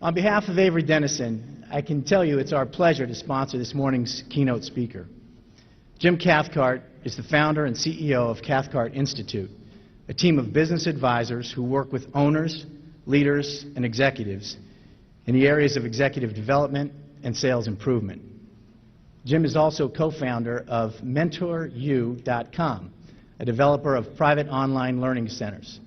On behalf of Avery Dennison, I can tell you it's our pleasure to sponsor this morning's keynote speaker. Jim Cathcart is the founder and CEO of Cathcart Institute, a team of business advisors who work with owners, leaders, and executives in the areas of executive development and sales improvement. Jim is also co-founder of MentorU.com, a developer of private online learning centers.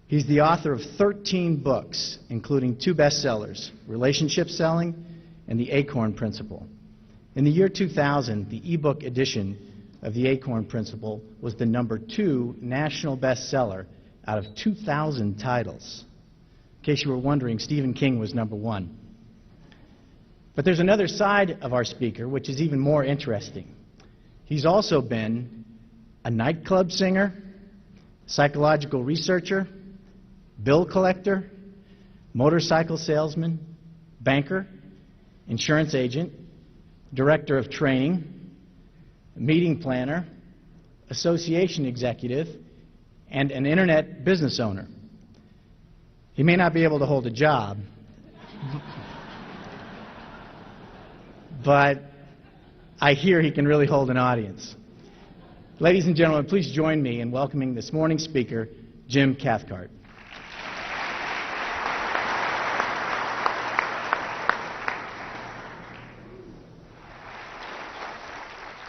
He's the author of 13 books, including 2 bestsellers, Relationship Selling and The Acorn Principle. In the year 2000, the ebook edition of The Acorn Principle was the #2 national bestseller out of 2,000 titles. In case you were wondering, Stephen King was #1. But there's another side of our speaker which is even more interesting. He's also been a nightclub singer, psychological researcher, bill collector, motorcycle salesman, banker, insurance agent, director of training, meeting planner, association executive, and an internet business owner. He may not be able to hold a job, but I hear he can really hold an audience. Ladies and gentlemen, please join me in welcoming this morning's speaker, Jim Cathcart.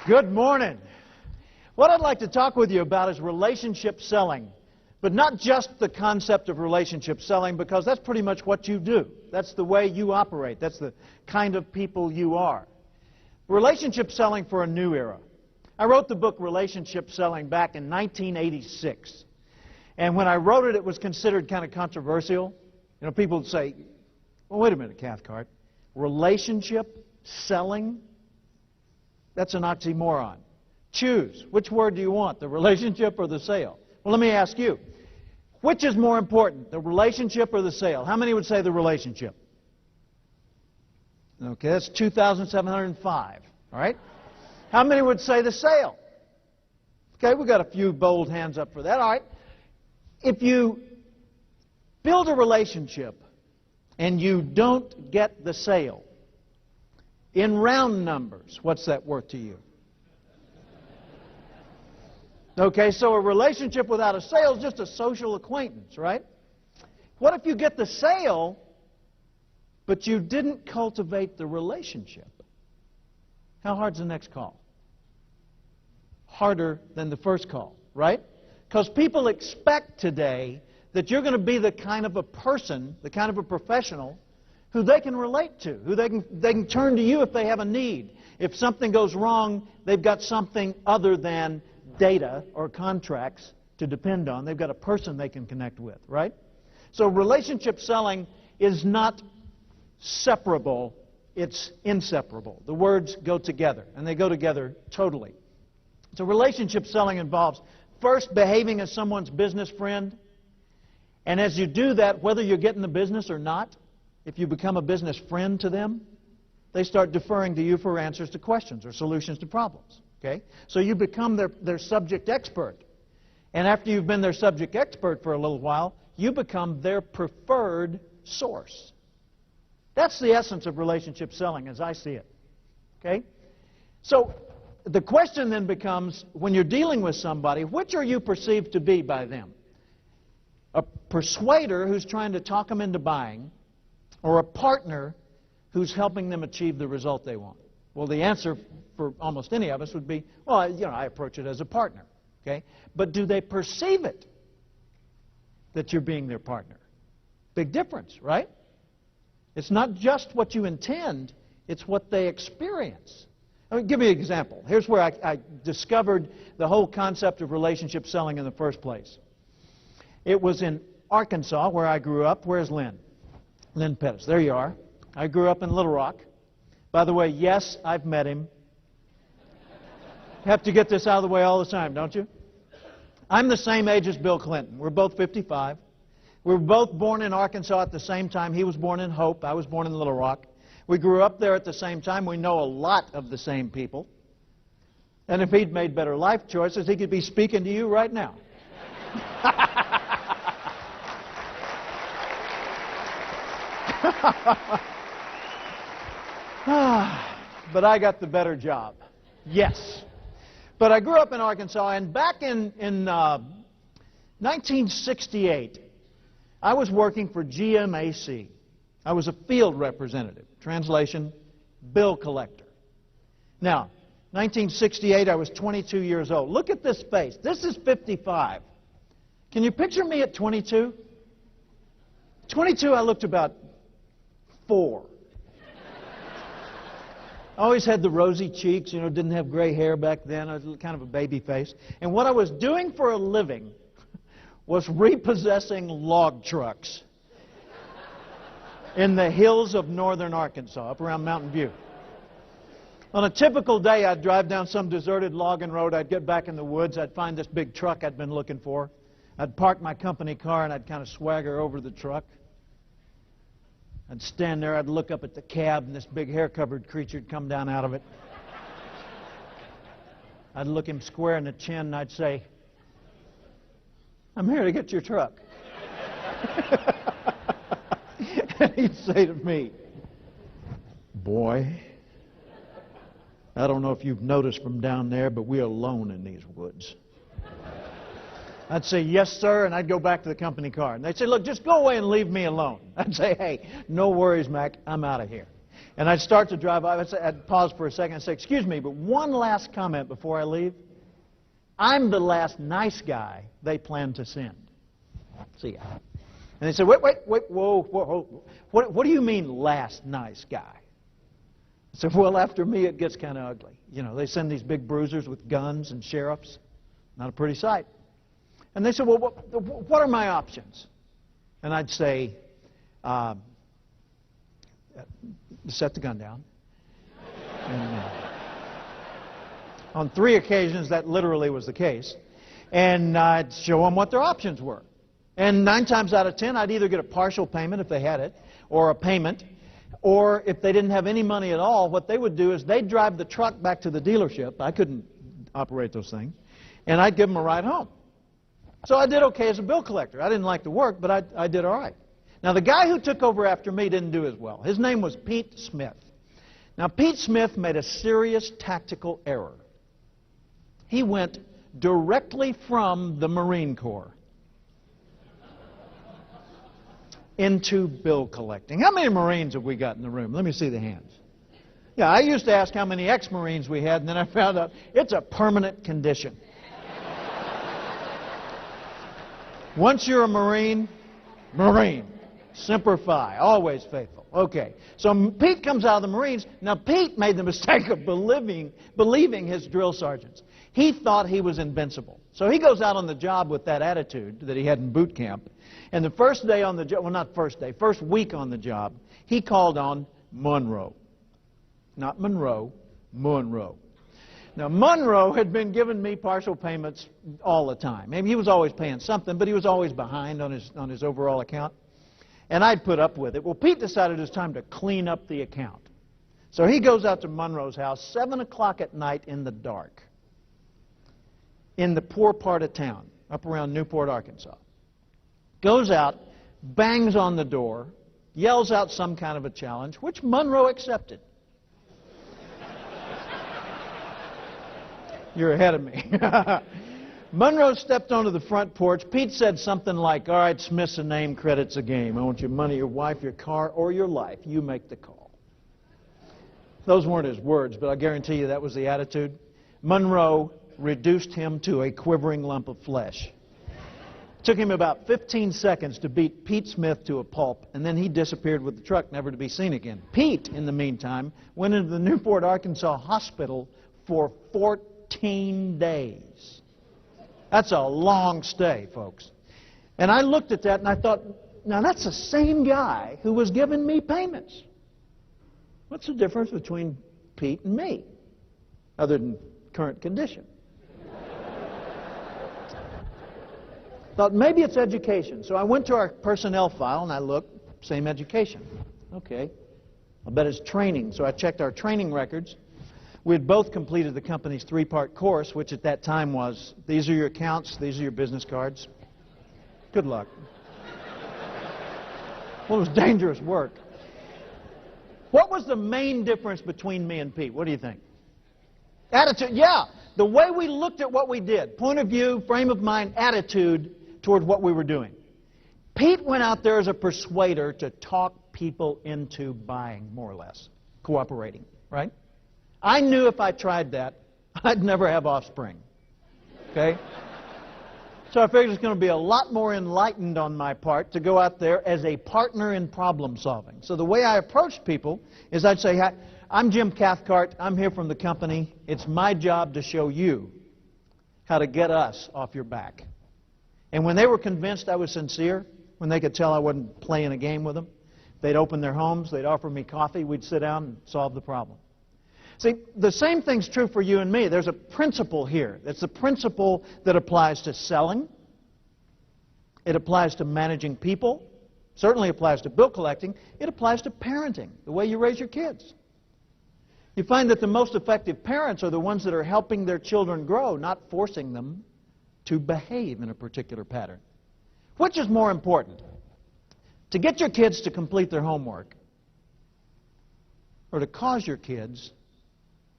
Good morning. What I'd like to talk with you about is relationship selling, but not just the concept of relationship selling, because that's pretty much what you do. That's the way you operate. That's the kind of people you are. Relationship selling for a new era. I wrote the book Relationship Selling back in 1986. And when I wrote it, it was considered kind of controversial. You know, people would say, well, wait a minute, Cathcart. Relationship selling? That's an oxymoron. Choose. Which word do you want, the relationship or the sale? Well, let me ask you. Which is more important, the relationship or the sale? How many would say the relationship? Okay, that's 2,705. All right? How many would say the sale? Okay, we've got a few bold hands up for that. All right. If you build a relationship and you don't get the sale, in round numbers, what's that worth to you? Okay, so a relationship without a sale is just a social acquaintance, right? What if you get the sale, but you didn't cultivate the relationship? How hard's the next call? Harder than the first call, right? Because people expect today that you're going to be the kind of a person, the kind of a professional, who they can relate to, who they can turn to you if they have a need. If something goes wrong, they've got something other than data or contracts to depend on. They've got a person they can connect with, right? So relationship selling is not separable, it's inseparable. The words go together, and they go together totally. So relationship selling involves first behaving as someone's business friend, and as you do that, whether you're getting the business or not, if you become a business friend to them, they start deferring to you for answers to questions or solutions to problems. Okay? So you become their subject expert. And after you've been their subject expert for a little while, you become their preferred source. That's the essence of relationship selling as I see it. Okay? So the question then becomes, when you're dealing with somebody, which are you perceived to be by them? A persuader who's trying to talk them into buying, or a partner who's helping them achieve the result they want? Well, the answer for almost any of us would be, well, you know, I approach it as a partner. Okay? But do they perceive it that you're being their partner? Big difference, right? It's not just what you intend, it's what they experience. I mean, give me an example. Here's where I discovered the whole concept of relationship selling in the first place. It was in Arkansas, where I grew up. Where's Lynn? Lynn Pettis. There you are. I grew up in Little Rock. By the way, yes, I've met him. Have to get this out of the way all the time, don't you? I'm the same age as Bill Clinton. We're both 55. We were both born in Arkansas at the same time. He was born in Hope. I was born in Little Rock. We grew up there at the same time. We know a lot of the same people. And if he'd made better life choices, he could be speaking to you right now. But I got the better job. Yes. But I grew up in Arkansas, and back in 1968, I was working for GMAC. I was a field representative. Translation, bill collector. Now, 1968, I was 22 years old. Look at this face. This is 55. Can you picture me at 22? 22, I looked about 4. I always had the rosy cheeks, you know, didn't have gray hair back then. I was kind of a baby face. And what I was doing for a living was repossessing log trucks in the hills of northern Arkansas, up around Mountain View. On a typical day, I'd drive down some deserted logging road. I'd get back in the woods. I'd find this big truck I'd been looking for. I'd park my company car, and I'd kind of swagger over the truck. I'd stand there, I'd look up at the cab, and this big hair-covered creature would come down out of it. I'd look him square in the chin, and I'd say, "I'm here to get your truck." And he'd say to me, "Boy, I don't know if you've noticed from down there, but we're alone in these woods." I'd say, "Yes, sir," and I'd go back to the company car. And they'd say, "Look, just go away and leave me alone." I'd say, "Hey, no worries, Mac, I'm out of here." And I'd start to drive off. I'd pause for a second and say, "Excuse me, but one last comment before I leave. I'm the last nice guy they plan to send. See ya." And they said, wait, whoa. What do you mean, last nice guy?" I said, "Well, after me, it gets kind of ugly. You know, they send these big bruisers with guns and sheriffs. Not a pretty sight." And they said, "Well, what are my options?" And I'd say, "Set the gun down." And, on 3 occasions, that literally was the case. And I'd show them what their options were. And 9 times out of 10, I'd either get a partial payment if they had it, or a payment. Or if they didn't have any money at all, what they would do is they'd drive the truck back to the dealership. I couldn't operate those things. And I'd give them a ride home. So I did okay as a bill collector. I didn't like the work, but I did all right. Now, the guy who took over after me didn't do as well. His name was Pete Smith. Now, Pete Smith made a serious tactical error. He went directly from the Marine Corps into bill collecting. How many Marines have we got in the room? Let me see the hands. Yeah, I used to ask how many ex-Marines we had, and then I found out it's a permanent condition. Once you're a Marine, Semper Fi, always faithful. Okay, so Pete comes out of the Marines. Now, Pete made the mistake of believing his drill sergeants. He thought he was invincible. So he goes out on the job with that attitude that he had in boot camp. And the first day on the job, well, not first day, first week on the job, he called on Monroe. Not Monroe, Monroe. Now, Monroe had been giving me partial payments all the time. Maybe he was always paying something, but he was always behind on his overall account. And I'd put up with it. Well, Pete decided it was time to clean up the account. So he goes out to Monroe's house, 7 o'clock at night in the dark, in the poor part of town, up around Newport, Arkansas. Goes out, bangs on the door, yells out some kind of a challenge, which Monroe accepted. You're ahead of me. Monroe stepped onto the front porch. Pete said something like, "All right, Smith's a name, credit's a game. I want your money, your wife, your car, or your life. You make the call." Those weren't his words, but I guarantee you that was the attitude. Monroe reduced him to a quivering lump of flesh. It took him about 15 seconds to beat Pete Smith to a pulp, and then he disappeared with the truck, never to be seen again. Pete, in the meantime, went into the Newport, Arkansas hospital for 14 days. That's a long stay, folks. And I looked at that and I thought, now that's the same guy who was giving me payments. What's the difference between Pete and me, other than current condition? Thought maybe it's education. So I went to our personnel file and I looked, same education. Okay, I bet it's training. So I checked our training records. We had both completed the company's 3-part course, which at that time was, these are your accounts, these are your business cards. Good luck. Well, it was dangerous work. What was the main difference between me and Pete? What do you think? Attitude, yeah. The way we looked at what we did. Point of view, frame of mind, attitude toward what we were doing. Pete went out there as a persuader to talk people into buying, more or less, cooperating, right? I knew if I tried that, I'd never have offspring, okay? So I figured it's going to be a lot more enlightened on my part to go out there as a partner in problem solving. So the way I approached people is I'd say, "Hi, I'm Jim Cathcart. I'm here from the company. It's my job to show you how to get us off your back." And when they were convinced I was sincere, when they could tell I wasn't playing a game with them, they'd open their homes, they'd offer me coffee, we'd sit down and solve the problem. See, the same thing's true for you and me. There's a principle here. It's a principle that applies to selling. It applies to managing people. Certainly applies to bill collecting. It applies to parenting, the way you raise your kids. You find that the most effective parents are the ones that are helping their children grow, not forcing them to behave in a particular pattern. Which is more important? To get your kids to complete their homework, or to cause your kids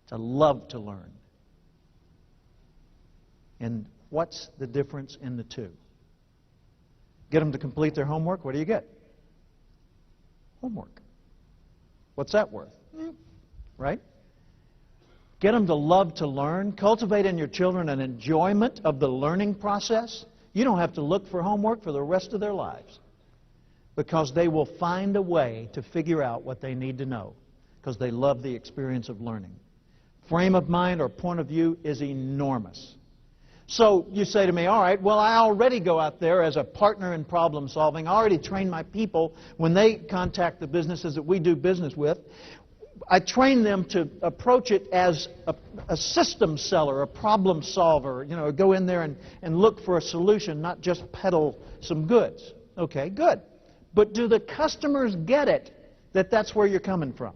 to love to learn? And what's the difference in the two? Get them to complete their homework, what do you get? Homework. What's that worth? Right? Get them to love to learn. Cultivate in your children an enjoyment of the learning process. You don't have to look for homework for the rest of their lives, because they will find a way to figure out what they need to know, because they love the experience of learning. Frame of mind or point of view is enormous. So you say to me, all right, well, I already go out there as a partner in problem solving. I already train my people when they contact the businesses that we do business with. I train them to approach it as a system seller, a problem solver. You know, go in there and look for a solution, not just peddle some goods. Okay, good. But do the customers get it that that's where you're coming from?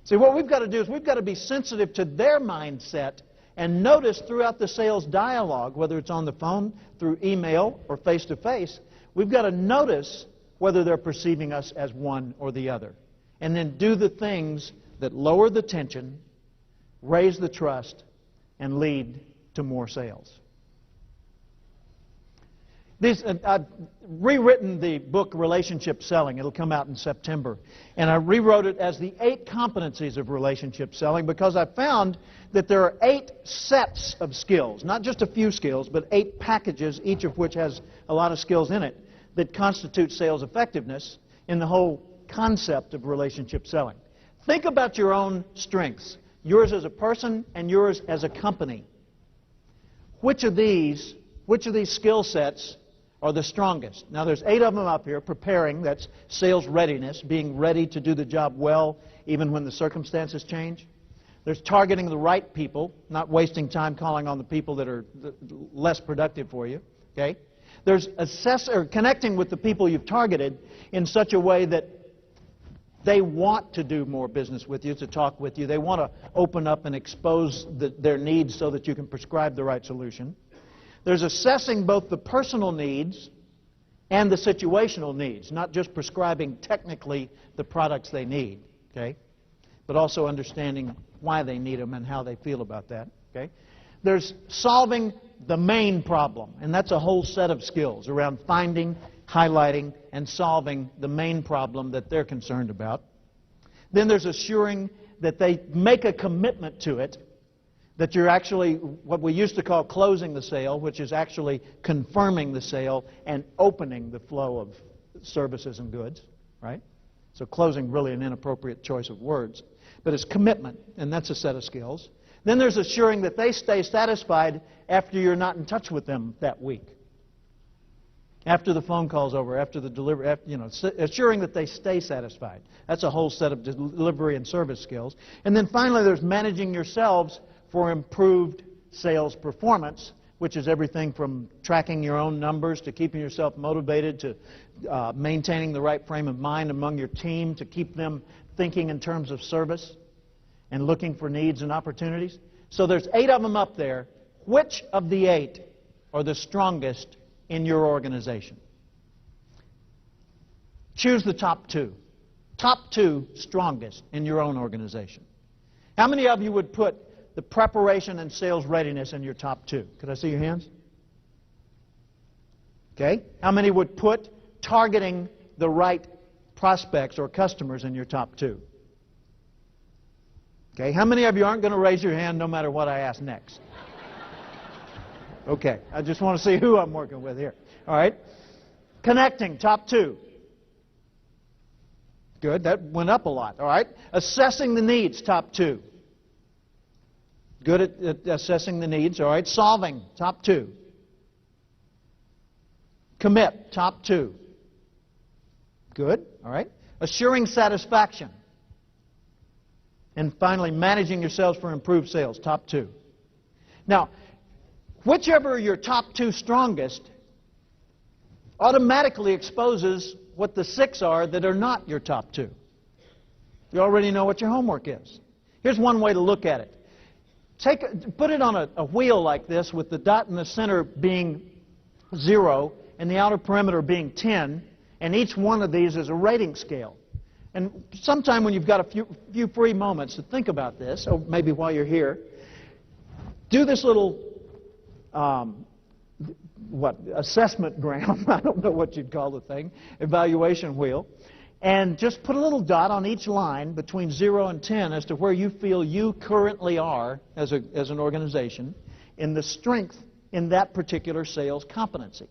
See, what we've got to do is we've got to be sensitive to their mindset and notice throughout the sales dialogue, whether it's on the phone, through email, or face-to-face, we've got to notice whether they're perceiving us as one or the other. And then do the things that lower the tension, raise the trust, and lead to more sales. I've rewritten the book Relationship Selling. It'll come out in September. And I rewrote it as the 8 competencies of relationship selling, because I found that there are 8 sets of skills, not just a few skills, but 8 packages, each of which has a lot of skills in it, that constitute sales effectiveness in the whole concept of relationship selling. Think about your own strengths, yours as a person and yours as a company. Which of these skill sets are the strongest? Now, there's 8 of them up here. Preparing, that's sales readiness, being ready to do the job well even when the circumstances change. There's targeting the right people, not wasting time calling on the people that are less productive for you. Okay? There's connecting with the people you've targeted in such a way that they want to do more business with you, to talk with you. They want to open up and expose their needs so that you can prescribe the right solution. There's assessing both the personal needs and the situational needs, not just prescribing technically the products they need, okay, but also understanding why they need them and how they feel about that, okay. There's solving the main problem, and that's a whole set of skills around finding, highlighting, and solving the main problem that they're concerned about. Then there's assuring that they make a commitment to it, that you're actually what we used to call closing the sale, which is actually confirming the sale and opening the flow of services and goods, right? So closing, really an inappropriate choice of words. But it's commitment, and that's a set of skills. Then there's assuring that they stay satisfied after you're not in touch with them that week. After the phone call's over, after the delivery, assuring that they stay satisfied. That's a whole set of delivery and service skills. And then finally, there's managing yourselves for improved sales performance, which is everything from tracking your own numbers to keeping yourself motivated to maintaining the right frame of mind among your team to keep them thinking in terms of service and looking for needs and opportunities. So there's 8 of them up there. Which of the 8 are the strongest in your organization? Choose the top 2. Top 2 strongest in your own organization. How many of you would put the preparation and sales readiness in your top 2? Could I see your hands? Okay. How many would put targeting the right prospects or customers in your top 2? Okay. How many of you aren't going to raise your hand no matter what I ask next? Okay. I just want to see who I'm working with here. All right. Connecting, top 2. Good. That went up a lot. All right. Assessing the needs, top 2. Good at assessing the needs. All right. Solving, top 2. Commit, top 2. Good. All right. Assuring satisfaction. And finally, managing yourselves for improved sales, top 2. Now, whichever are your top 2 strongest automatically exposes what the 6 are that are not your top 2. You already know what your homework is. Here's one way to look at it. Put it on a wheel like this with the dot in the center being 0 and the outer perimeter being 10, and each one of these is a rating scale. And sometime when you've got a few free moments to think about this, or maybe while you're here, do this little assessment gram, I don't know what you'd call the thing, evaluation wheel, and just put a little dot on each line between 0 and 10 as to where you feel you currently are as an organization in the strength in that particular sales competency.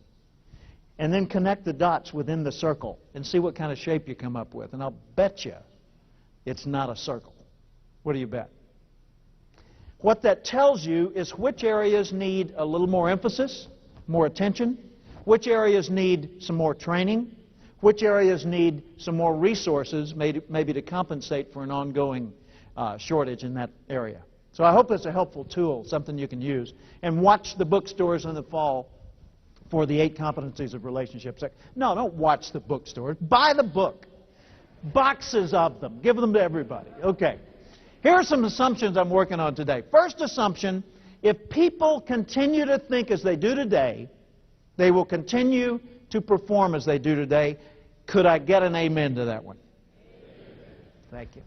And then connect the dots within the circle and see what kind of shape you come up with. And I'll bet you it's not a circle. What do you bet? What that tells you is which areas need a little more emphasis, more attention, which areas need some more training, which areas need some more resources maybe to compensate for an ongoing shortage in that area. So I hope that's a helpful tool, something you can use. And watch the bookstores in the fall for the 8 competencies of relationships. No, don't watch the bookstores. Buy the book. Boxes of them. Give them to everybody. Okay. Here are some assumptions I'm working on today. First assumption, if people continue to think as they do today, they will continue to perform as they do today. Could I get an amen to that one? Thank you.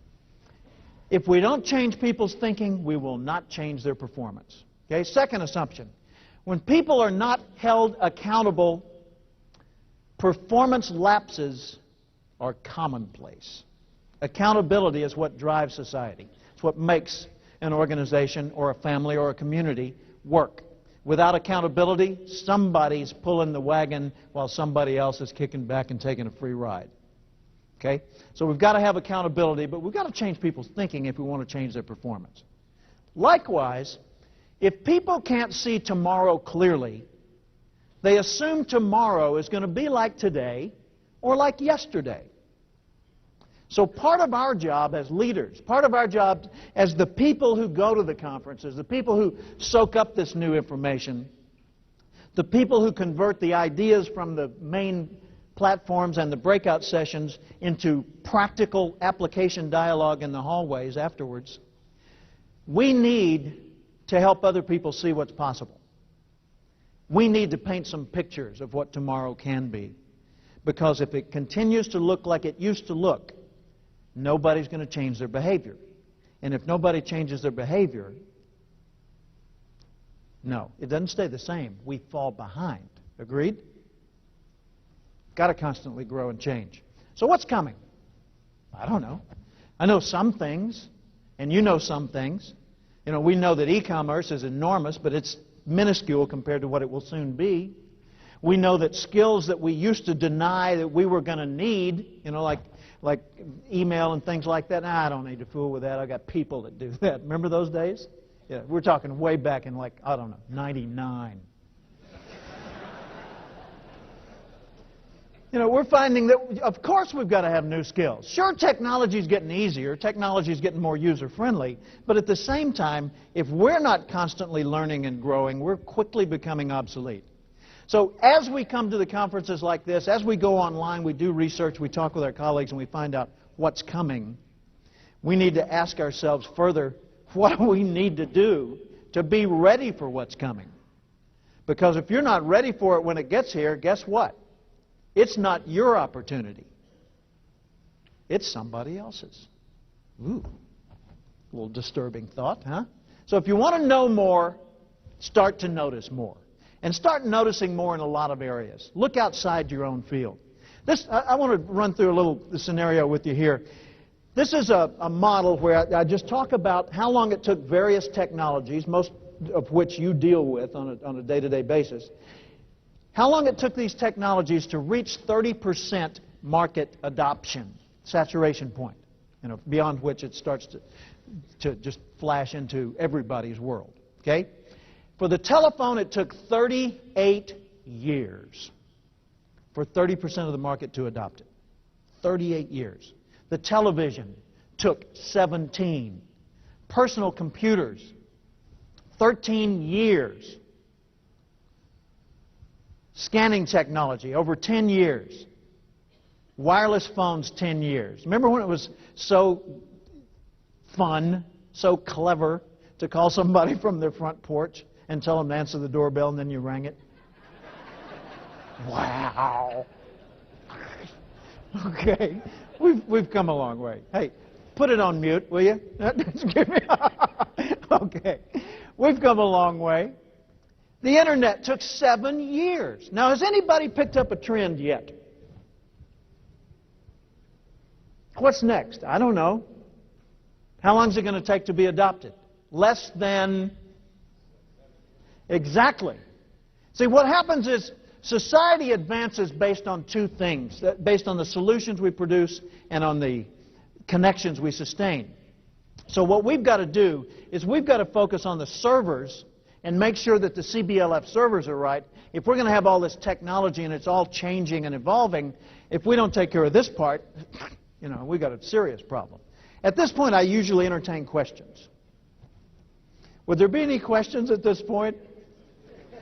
If we don't change people's thinking, we will not change their performance. Okay. Second assumption. When people are not held accountable, performance lapses are commonplace. Accountability is what drives society. It's what makes an organization or a family or a community work. Without accountability, somebody's pulling the wagon while somebody else is kicking back and taking a free ride. Okay? So we've got to have accountability, but we've got to change people's thinking if we want to change their performance. Likewise, if people can't see tomorrow clearly, they assume tomorrow is going to be like today or like yesterday. So part of our job as leaders, part of our job as the people who go to the conferences, the people who soak up this new information, the people who convert the ideas from the main platforms and the breakout sessions into practical application dialogue in the hallways afterwards, we need to help other people see what's possible. We need to paint some pictures of what tomorrow can be. Because if it continues to look like it used to look, nobody's going to change their behavior. And if nobody changes their behavior, no, it doesn't stay the same. We fall behind. Agreed? Got to constantly grow and change. So what's coming? I don't know. I know some things, and you know some things. You know, we know that e-commerce is enormous, but it's minuscule compared to what it will soon be. We know that skills that we used to deny that we were going to need, you know, like email and things like that, I don't need to fool with that. I've got people that do that. Remember those days? Yeah, we're talking way back in like, I don't know, 99. You know, we're finding that, of course, we've got to have new skills. Sure, technology's getting easier. Technology's getting more user-friendly. But at the same time, if we're not constantly learning and growing, we're quickly becoming obsolete. So as we come to the conferences like this, as we go online, we do research, we talk with our colleagues, and we find out what's coming, we need to ask ourselves further, what do we need to do to be ready for what's coming? Because if you're not ready for it when it gets here, guess what? It's not your opportunity. It's somebody else's. Ooh, a little disturbing thought, huh? So if you want to know more, start to notice more. And start noticing more in a lot of areas. Look outside your own field. I want to run through a little scenario with you here. This is a model where I just talk about how long it took various technologies, most of which you deal with on a day-to-day basis, how long it took these technologies to reach 30% market adoption, saturation point, beyond which it starts to just flash into everybody's world. Okay? For the telephone, it took 38 years for 30% of the market to adopt it. 38 years. The television took 17. Personal computers, 13 years. Scanning technology, over 10 years. Wireless phones, 10 years. Remember when it was so fun, so clever to call somebody from their front porch and tell them to answer the doorbell and then you rang it? Wow. Okay. We've come a long way. Hey, put it on mute, will you? Okay. We've come a long way. The Internet took 7 years. Now, has anybody picked up a trend yet? What's next? I don't know. How long is it going to take to be adopted? Less than... Exactly. See, what happens is society advances based on two things, based on the solutions we produce and on the connections we sustain. So what we've got to do is we've got to focus on the servers and make sure that the CBLF servers are right. If we're going to have all this technology and it's all changing and evolving, if we don't take care of this part, we've got a serious problem. At this point, I usually entertain questions. Would there be any questions at this point?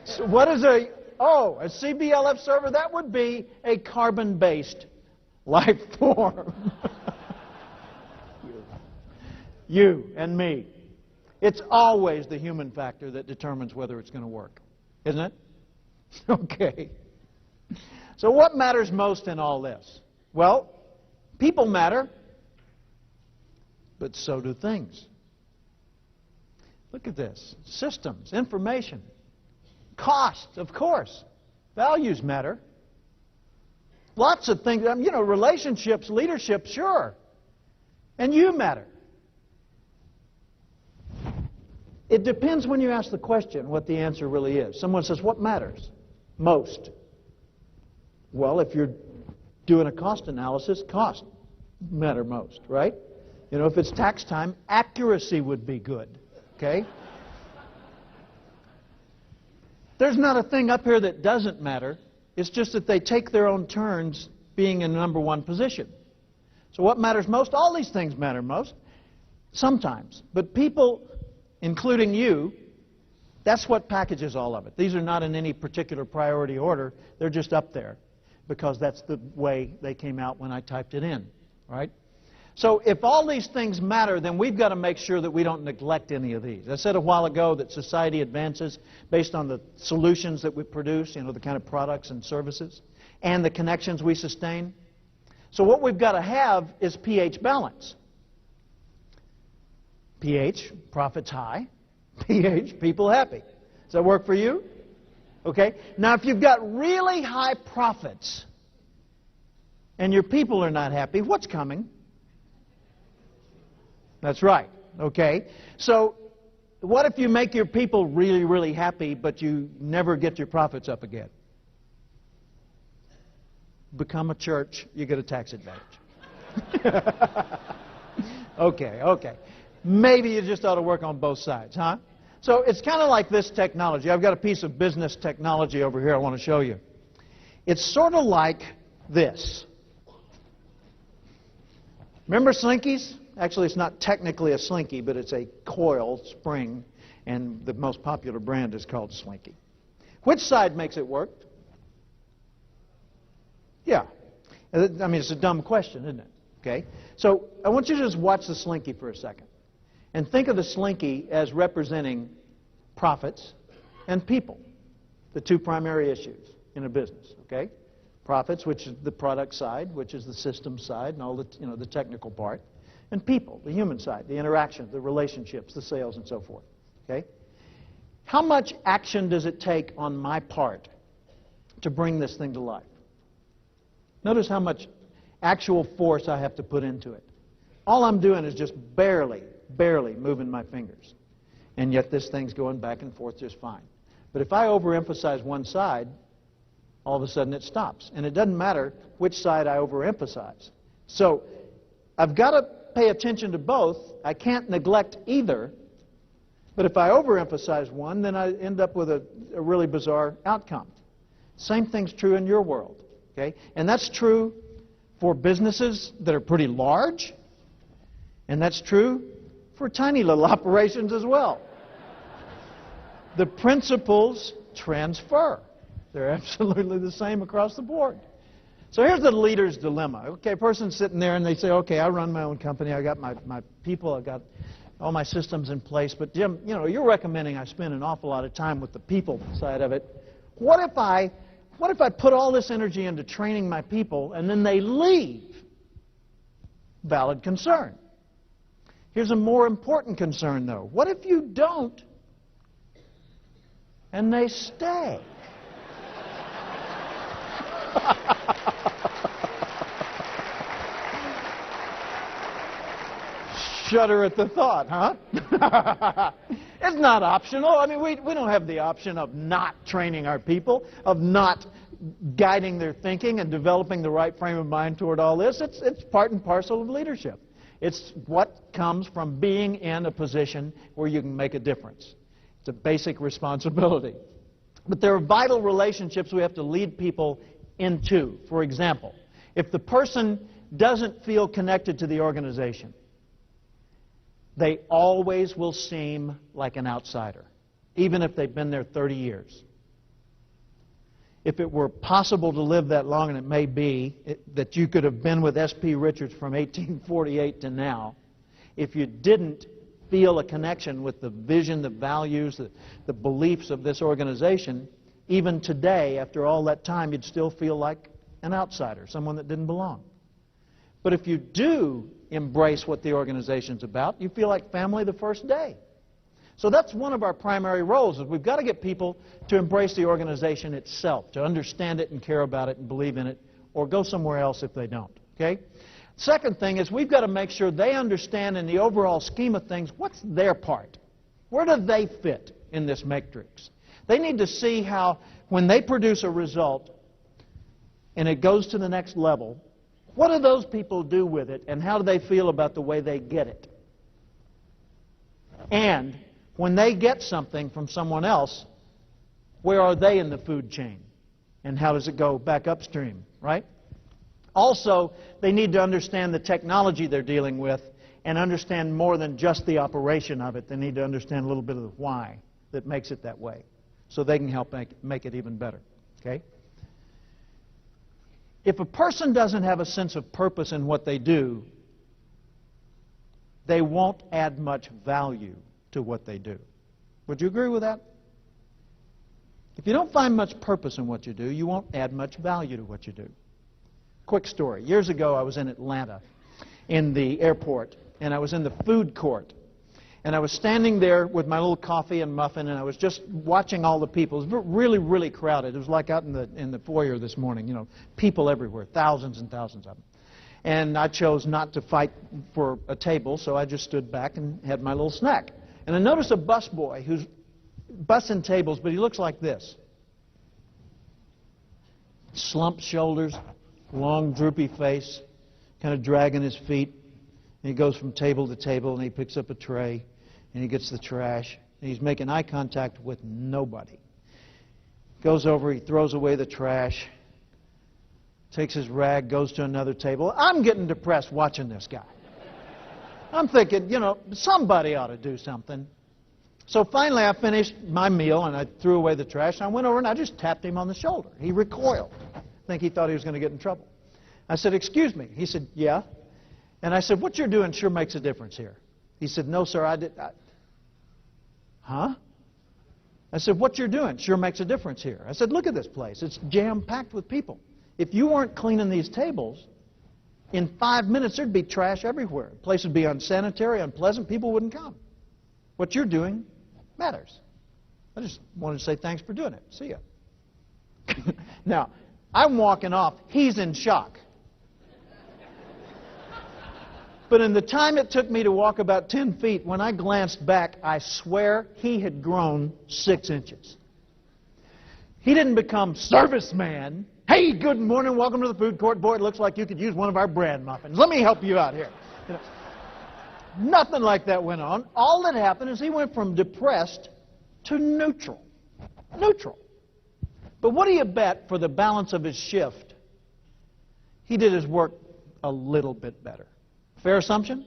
So what is a CBLF server? That would be a carbon-based life form. You and me. It's always the human factor that determines whether it's going to work, isn't it? Okay. So what matters most in all this? Well, people matter, but so do things. Look at this. Systems, information, cost, of course. Values matter. Lots of things, relationships, leadership, sure. And you matter. It depends when you ask the question what the answer really is. Someone says, what matters most? Well, if you're doing a cost analysis, cost matter most, right? If it's tax time, accuracy would be good, okay? There's not a thing up here that doesn't matter. It's just that they take their own turns being in number one position. So what matters most? All these things matter most, sometimes. But people, including you, that's what packages all of it. These are not in any particular priority order. They're just up there because that's the way they came out when I typed it in, right? So if all these things matter, then we've got to make sure that we don't neglect any of these. I said a while ago that society advances based on the solutions that we produce, the kind of products and services, and the connections we sustain. So what we've got to have is pH balance. pH, profits high. pH, people happy. Does that work for you? Okay. Now, if you've got really high profits and your people are not happy, what's coming? That's right. Okay. So what if you make your people really, really happy, but you never get your profits up again? Become a church, you get a tax advantage. Okay. Maybe you just ought to work on both sides, huh? So it's kind of like this technology. I've got a piece of business technology over here I want to show you. It's sort of like this. Remember slinkies? Actually, it's not technically a slinky, but it's a coil spring, and the most popular brand is called Slinky. Which side makes it work? Yeah. I mean, it's a dumb question, isn't it? Okay. So I want you to just watch the Slinky for a second. And think of the Slinky as representing profits and people, the two primary issues in a business, okay? Profits, which is the product side, which is the system side, and all the, the technical part. And people, the human side, the interaction, the relationships, the sales, and so forth. Okay? How much action does it take on my part to bring this thing to life? Notice how much actual force I have to put into it. All I'm doing is just barely moving my fingers. And yet this thing's going back and forth just fine. But if I overemphasize one side, all of a sudden it stops. And it doesn't matter which side I overemphasize. So I've got to pay attention to both. I can't neglect either. But if I overemphasize one, then I end up with a really bizarre outcome. Same thing's true in your world. Okay? And that's true for businesses that are pretty large. And that's true for tiny little operations as well. The principles transfer. They're absolutely the same across the board. So here's the leader's dilemma. Okay, a person's sitting there and they say, okay, I run my own company. I got my people. I've got all my systems in place. But Jim, you're recommending I spend an awful lot of time with the people side of it. What if I put all this energy into training my people and then they leave? Valid concern. Here's a more important concern, though. What if you don't and they stay? Shudder at the thought, huh? It's not optional. I mean, we don't have the option of not training our people, of not guiding their thinking and developing the right frame of mind toward all this. It's part and parcel of leadership. It's what comes from being in a position where you can make a difference. It's a basic responsibility. But there are vital relationships we have to lead people into. For example, if the person doesn't feel connected to the organization, they always will seem like an outsider, even if they've been there 30 years. If it were possible to live that long, and it may be, that you could have been with S.P. Richards from 1848 to now, if you didn't feel a connection with the vision, the values, the beliefs of this organization, even today, after all that time, you'd still feel like an outsider, someone that didn't belong. But if you do embrace what the organization's about, you feel like family the first day. So that's one of our primary roles, is we've got to get people to embrace the organization itself, to understand it and care about it and believe in it, or go somewhere else if they don't. Okay? Second thing is we've got to make sure they understand in the overall scheme of things what's their part. Where do they fit in this matrix? They need to see how when they produce a result and it goes to the next level, what do those people do with it and how do they feel about the way they get it? And when they get something from someone else, where are they in the food chain? And how does it go back upstream, right? Also, they need to understand the technology they're dealing with and understand more than just the operation of it. They need to understand a little bit of the why that makes it that way, so they can help make it even better. Okay? If a person doesn't have a sense of purpose in what they do, they won't add much value to what they do. Would you agree with that? If you don't find much purpose in what you do, you won't add much value to what you do. Quick story. Years ago, I was in Atlanta in the airport, and I was in the food court. And I was standing there with my little coffee and muffin, and I was just watching all the people. It was really, really crowded. It was like out in the foyer this morning, people everywhere, thousands and thousands of them. And I chose not to fight for a table, so I just stood back and had my little snack. And I noticed a busboy who's bussing tables, but he looks like this. Slumped shoulders, long droopy face, kind of dragging his feet. And he goes from table to table, and he picks up a tray, and he gets the trash, and he's making eye contact with nobody. Goes over, he throws away the trash, takes his rag, goes to another table. I'm getting depressed watching this guy. I'm thinking, somebody ought to do something. So finally I finished my meal and I threw away the trash. I went over and I just tapped him on the shoulder. He recoiled. I think he thought he was going to get in trouble. I said, "Excuse me." He said, "Yeah." And I said, "What you're doing sure makes a difference here." He said, "No, sir, I did." Huh? I said, "What you're doing sure makes a difference here." I said, "Look at this place. It's jam-packed with people. If you weren't cleaning these tables, in 5 minutes there'd be trash everywhere. The place would be unsanitary, unpleasant. People wouldn't come. What you're doing matters. I just wanted to say thanks for doing it. See ya. Now, I'm walking off. He's in shock. But in the time it took me to walk about 10 feet, when I glanced back, I swear he had grown 6 inches. He didn't become serviceman. Hey, good morning, welcome to the food court. Boy, it looks like you could use one of our bran muffins. Let me help you out here. You know, nothing like that went on. All that happened is he went from depressed to neutral. Neutral. But what do you bet for the balance of his shift? He did his work a little bit better. Fair assumption?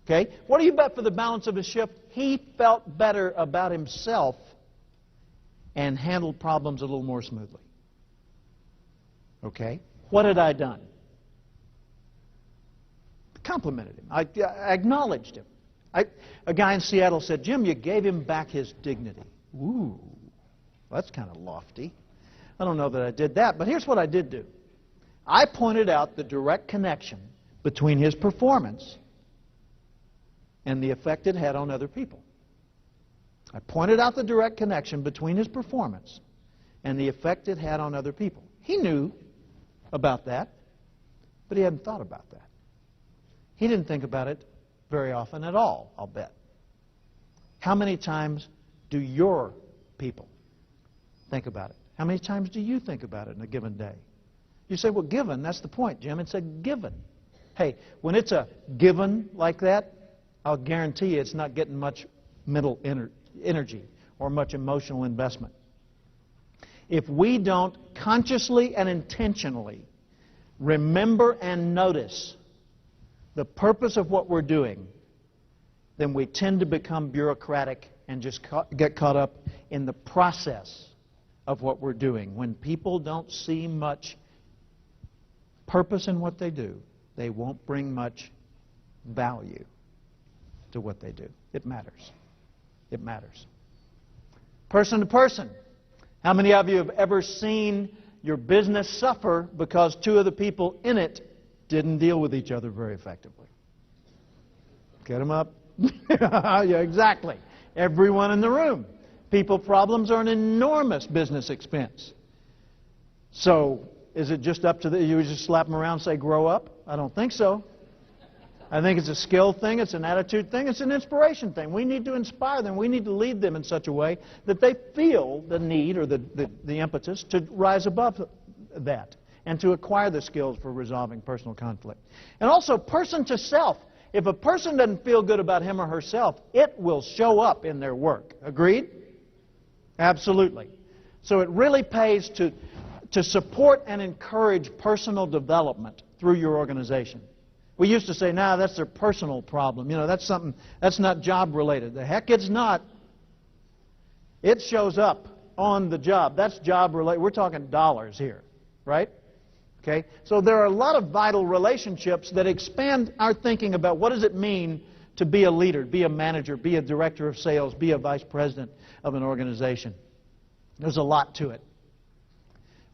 Okay. What do you bet for the balance of his shift? He felt better about himself and handled problems a little more smoothly. Okay. What had I done? Complimented him. I acknowledged him. A guy in Seattle said, Jim, you gave him back his dignity. Ooh, that's kind of lofty. I don't know that I did that, but here's what I did do. I pointed out the direct connection between his performance and the effect it had on other people. I pointed out the direct connection between his performance and the effect it had on other people. He knew about that, but he hadn't thought about that. He didn't think about it very often at all, I'll bet. How many times do your people think about it? How many times do you think about it in a given day? You say, well, given, that's the point, Jim. It's a given. Hey, when it's a given like that, I'll guarantee you it's not getting much mental energy or much emotional investment. If we don't consciously and intentionally remember and notice the purpose of what we're doing, then we tend to become bureaucratic and just get caught up in the process of what we're doing. When people don't see much purpose in what they do, they won't bring much value to what they do. It matters. It matters. Person to person. How many of you have ever seen your business suffer because two of the people in it didn't deal with each other very effectively? Get them up. Yeah, exactly. Everyone in the room. People problems are an enormous business expense. So, is it just up to you just slap them around and say, grow up? I don't think so. I think it's a skill thing, it's an attitude thing, it's an inspiration thing. We need to inspire them. We need to lead them in such a way that they feel the need or the impetus to rise above that and to acquire the skills for resolving personal conflict. And also, person to self. If a person doesn't feel good about him or herself, it will show up in their work. Agreed? Absolutely. So it really pays to support and encourage personal development through your organization. We used to say, nah, that's their personal problem. You know, that's something, that's not job related. The heck it's not. It shows up on the job. That's job related. We're talking dollars here, right? Okay? So there are a lot of vital relationships that expand our thinking about what does it mean to be a leader, be a manager, be a director of sales, be a vice president of an organization. There's a lot to it.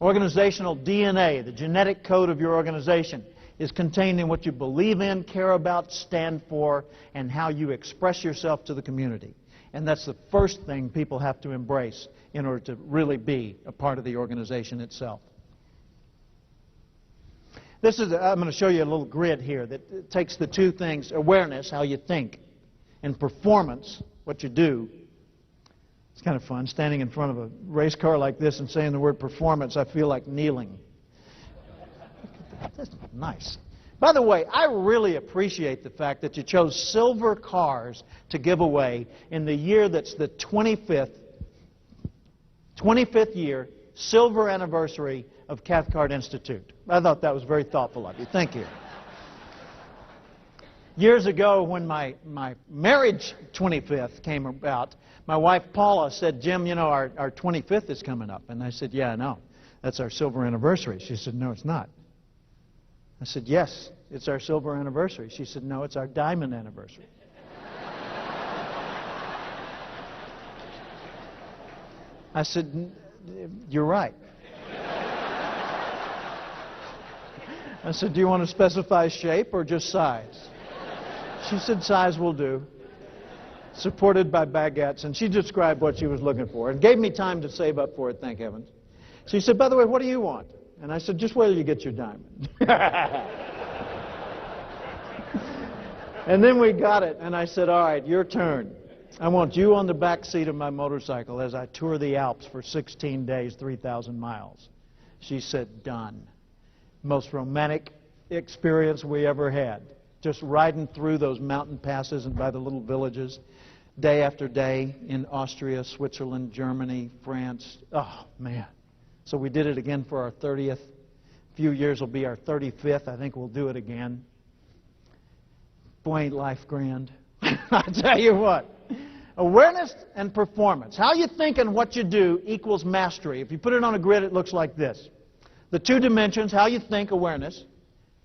Organizational DNA, the genetic code of your organization, is contained in what you believe in, care about, stand for, and how you express yourself to the community. And that's the first thing people have to embrace in order to really be a part of the organization itself. I'm going to show you a little grid here that takes the two things, awareness, how you think, and performance, what you do. It's kind of fun, standing in front of a race car like this and saying the word performance, I feel like kneeling. That's nice. By the way, I really appreciate the fact that you chose silver cars to give away in the year that's the 25th year, silver anniversary of Cathcart Institute. I thought that was very thoughtful of you. Thank you. Years ago, when my marriage 25th came about, my wife Paula said, Jim, you know, our 25th is coming up. And I said, yeah, I know. That's our silver anniversary. She said, no, it's not. I said, yes, it's our silver anniversary. She said, no, it's our diamond anniversary. I said, you're right. I said, do you want to specify shape or just size? She said, size will do. Supported by baguettes. And she described what she was looking for and gave me time to save up for it, thank heavens. She said, by the way, what do you want? And I said, just where you get your diamond. And then we got it, and I said, all right, your turn. I want you on the back seat of my motorcycle as I tour the Alps for 16 days, 3,000 miles. She said, done. Most romantic experience we ever had. Just riding through those mountain passes and by the little villages, day after day in Austria, Switzerland, Germany, France. Oh, man. So we did it again for our 30th. A few years will be our 35th. I think we'll do it again. Boy, ain't life grand. I'll tell you what. Awareness and performance. How you think and what you do equals mastery. If you put it on a grid, it looks like this. The two dimensions, how you think, awareness.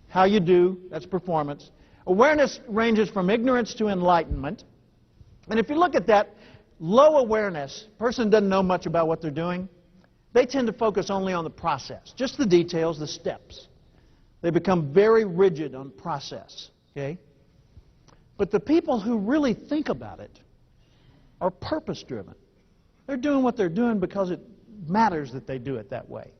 How you do, that's performance. Awareness ranges from ignorance to enlightenment. And if you look at that, low awareness, person doesn't know much about what they're doing. They tend to focus only on the process, just the details, the steps. They become very rigid on process, okay? But the people who really think about it are purpose-driven. They're doing what they're doing because it matters that they do it that way.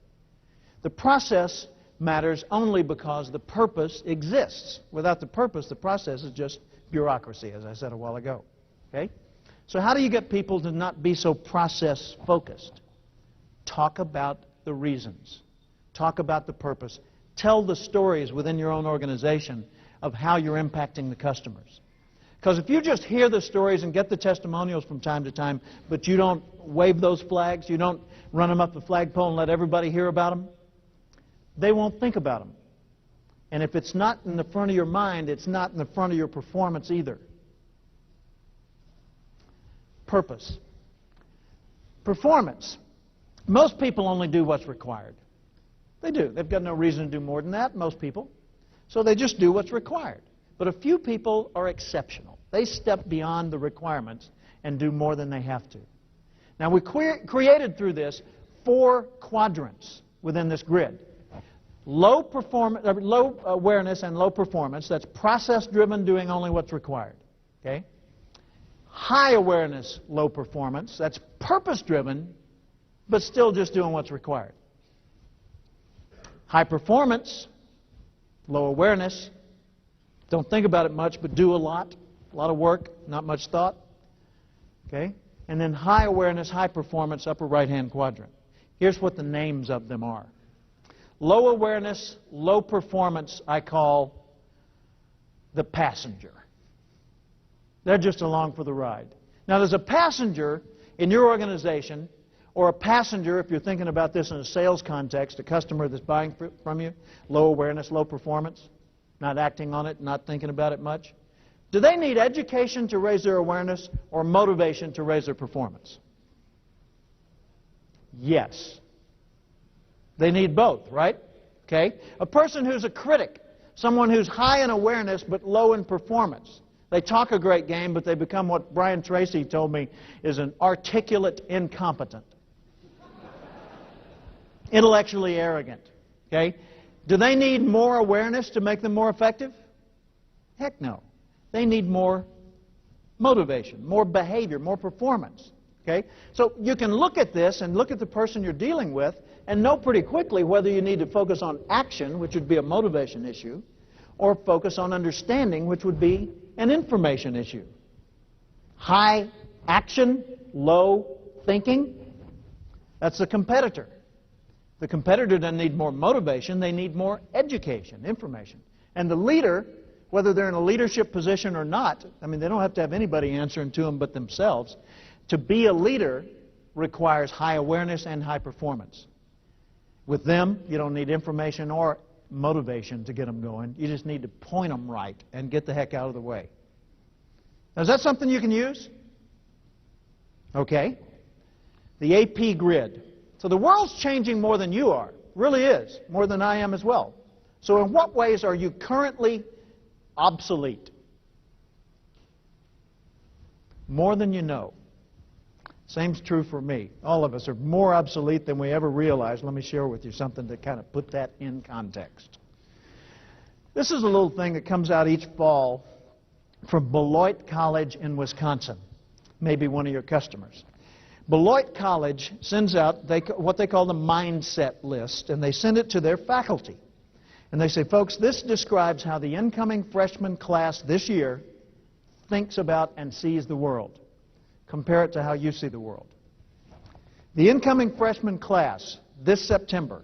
The process matters only because the purpose exists. Without the purpose, the process is just bureaucracy, as I said a while ago. Okay? So how do you get people to not be so process-focused? Talk about the reasons. Talk about the purpose. Tell the stories within your own organization of how you're impacting the customers. Because if you just hear the stories and get the testimonials from time to time, but you don't wave those flags, you don't run them up the flagpole and let everybody hear about them, they won't think about them. And if it's not in the front of your mind, it's not in the front of your performance either. Purpose. Performance. Most people only do what's required. They do. They've got no reason to do more than that, most people. So they just do what's required. But a few people are exceptional. They step beyond the requirements and do more than they have to. Now, we created through this 4 quadrants within this grid. Low awareness and low performance, that's process-driven, doing only what's required. Okay? High awareness, low performance, that's purpose-driven, but still just doing what's required. High performance, low awareness, don't think about it much, but do a lot of work, not much thought. Okay? And then high awareness, high performance, upper right-hand quadrant. Here's what the names of them are. Low awareness, low performance, I call the passenger. They're just along for the ride. Now, there's a passenger in your organization, or a passenger, if you're thinking about this in a sales context, a customer that's buying from you, low awareness, low performance, not acting on it, not thinking about it much. Do they need education to raise their awareness or motivation to raise their performance? Yes. They need both, right? Okay? A person who's a critic, someone who's high in awareness but low in performance. They talk a great game, but they become what Brian Tracy told me is an articulate incompetent. Intellectually arrogant. Okay? Do they need more awareness to make them more effective? Heck no. They need more motivation, more behavior, more performance. Okay? So you can look at this and look at the person you're dealing with and know pretty quickly whether you need to focus on action, which would be a motivation issue, or focus on understanding, which would be an information issue. High action, low thinking, that's the competitor. The competitor doesn't need more motivation, they need more education, information. And the leader, whether they're in a leadership position or not, I mean, they don't have to have anybody answering to them but themselves. To be a leader requires high awareness and high performance. With them, you don't need information or motivation to get them going. You just need to point them right and get the heck out of the way. Now, is that something you can use? Okay. The AP grid. So the world's changing more than you are. Really is. More than I am as well. So in what ways are you currently obsolete? More than you know. Same's true for me. All of us are more obsolete than we ever realized. Let me share with you something to kind of put that in context. This is a little thing that comes out each fall from Beloit College in Wisconsin, maybe one of your customers. Beloit College sends out what they call the mindset list, and they send it to their faculty. And they say, folks, this describes how the incoming freshman class this year thinks about and sees the world. Compare it to how you see the world. The incoming freshman class this September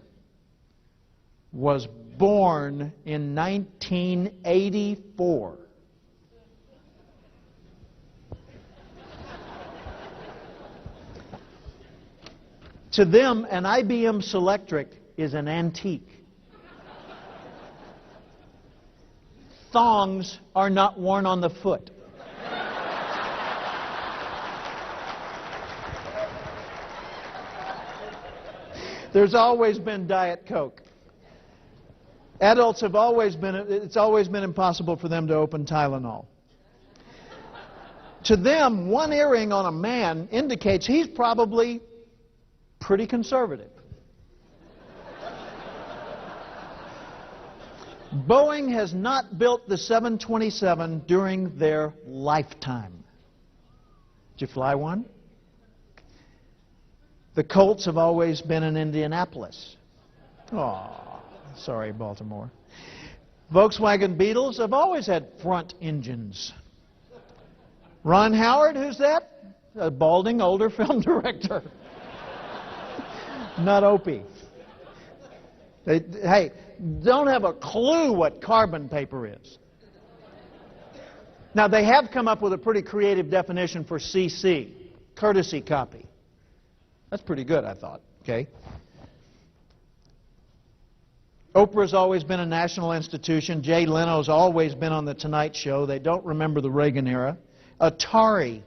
was born in 1984. To them, an IBM Selectric is an antique. Thongs are not worn on the foot. There's always been Diet Coke. Adults have always been, it's always been impossible for them to open Tylenol. To them, one earring on a man indicates he's probably pretty conservative. Boeing has not built the 727 during their lifetime. Did you fly one? The Colts have always been in Indianapolis. Oh, sorry, Baltimore. Volkswagen Beetles have always had front engines. Ron Howard, who's that? A balding older film director. Not Opie. Hey, don't have a clue what carbon paper is. Now, they have come up with a pretty creative definition for CC, courtesy copy. That's pretty good, I thought. Okay. Oprah's always been a national institution. Jay Leno's always been on The Tonight Show. They don't remember the Reagan era. Atari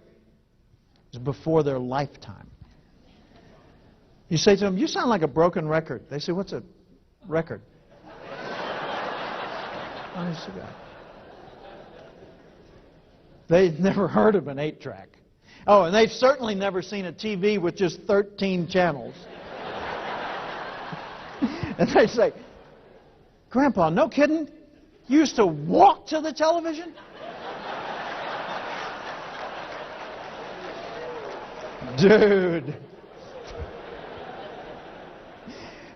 is before their lifetime. You say to them, you sound like a broken record. They say, what's a record? Honest to God. They've never heard of an 8-track. Oh, and they've certainly never seen a TV with just 13 channels. And they say, Grandpa, no kidding? You used to walk to the television? Dude.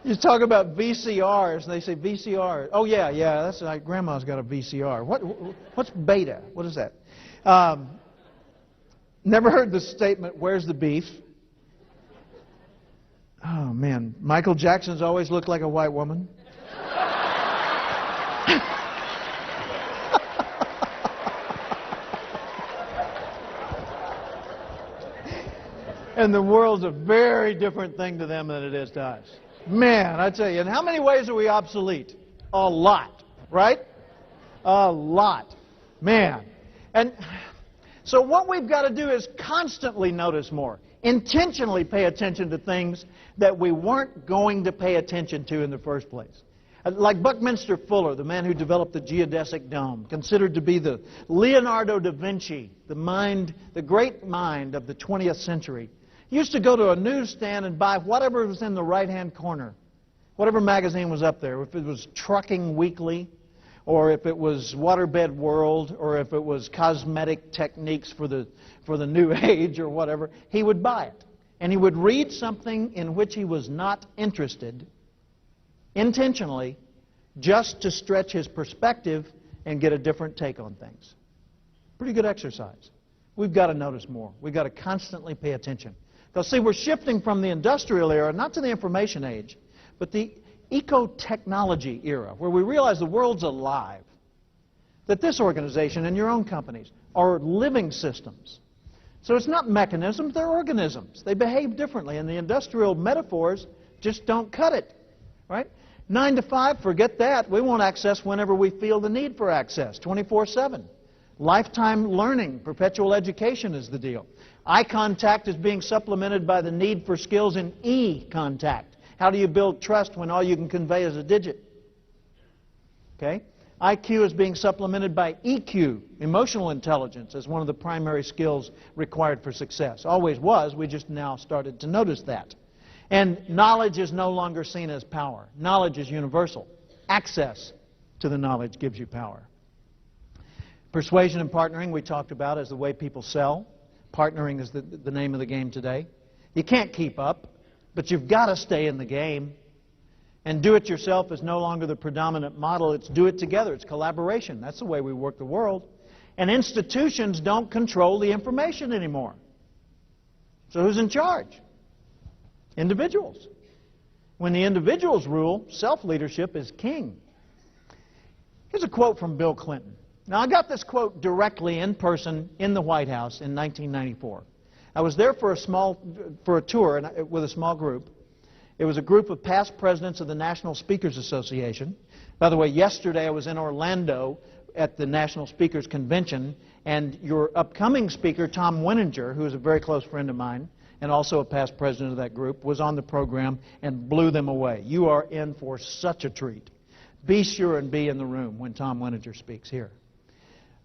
You talk about VCRs, and they say VCR. Oh, yeah, that's like Grandma's got a VCR. What's beta? What is that? Never heard the statement, where's the beef? Oh, man. Michael Jackson's always looked like a white woman. And the world's a very different thing to them than it is to us. Man, I tell you, in how many ways are we obsolete? A lot, right? A lot. Man. And so what we've got to do is constantly notice more. Intentionally pay attention to things that we weren't going to pay attention to in the first place. Like Buckminster Fuller, the man who developed the geodesic dome, considered to be the Leonardo da Vinci, the great mind of the 20th century. He used to go to a newsstand and buy whatever was in the right-hand corner, whatever magazine was up there, if it was Trucking Weekly, or if it was Waterbed World, or if it was Cosmetic Techniques for the New Age, or whatever, he would buy it. And he would read something in which he was not interested, intentionally, just to stretch his perspective and get a different take on things. Pretty good exercise. We've got to notice more. We've got to constantly pay attention. Because, see, we're shifting from the industrial era, not to the information age, but the eco-technology era, where we realize the world's alive. That this organization and your own companies are living systems. So it's not mechanisms, they're organisms. They behave differently, and the industrial metaphors just don't cut it. Right? 9 to 5, forget that. We want access whenever we feel the need for access, 24/7. Lifetime learning, perpetual education is the deal. Eye contact is being supplemented by the need for skills in e-contact. How do you build trust when all you can convey is a digit? Okay? IQ is being supplemented by EQ, emotional intelligence, as one of the primary skills required for success. Always was, we just now started to notice that. And knowledge is no longer seen as power. Knowledge is universal. Access to the knowledge gives you power. Persuasion and partnering we talked about as the way people sell. Partnering is the name of the game today. You can't keep up, but you've got to stay in the game. And do it yourself is no longer the predominant model. It's do it together. It's collaboration. That's the way we work the world. And institutions don't control the information anymore. So who's in charge? Individuals. When the individuals rule, self-leadership is king. Here's a quote from Bill Clinton. Now, I got this quote directly in person in the White House in 1994. I was there for a tour with a small group. It was a group of past presidents of the National Speakers Association. By the way, yesterday I was in Orlando at the National Speakers Convention, and your upcoming speaker, Tom Winninger, who is a very close friend of mine and also a past president of that group, was on the program and blew them away. You are in for such a treat. Be sure and be in the room when Tom Winninger speaks here.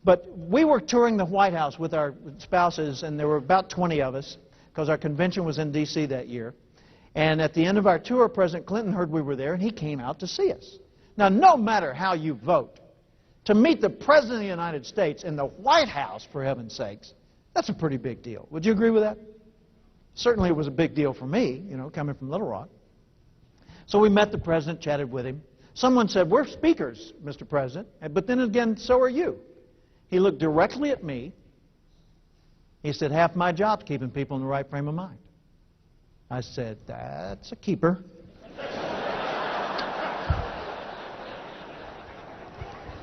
But we were touring the White House with our spouses, and there were about 20 of us, because our convention was in D.C. that year. And at the end of our tour, President Clinton heard we were there, and he came out to see us. Now, no matter how you vote, to meet the President of the United States in the White House, for heaven's sakes, that's a pretty big deal. Would you agree with that? Certainly it was a big deal for me, you know, coming from Little Rock. So we met the President, chatted with him. Someone said, "We're speakers, Mr. President," but then again, so are you. He looked directly at me. He said, "Half my job's keeping people in the right frame of mind." I said, "That's a keeper."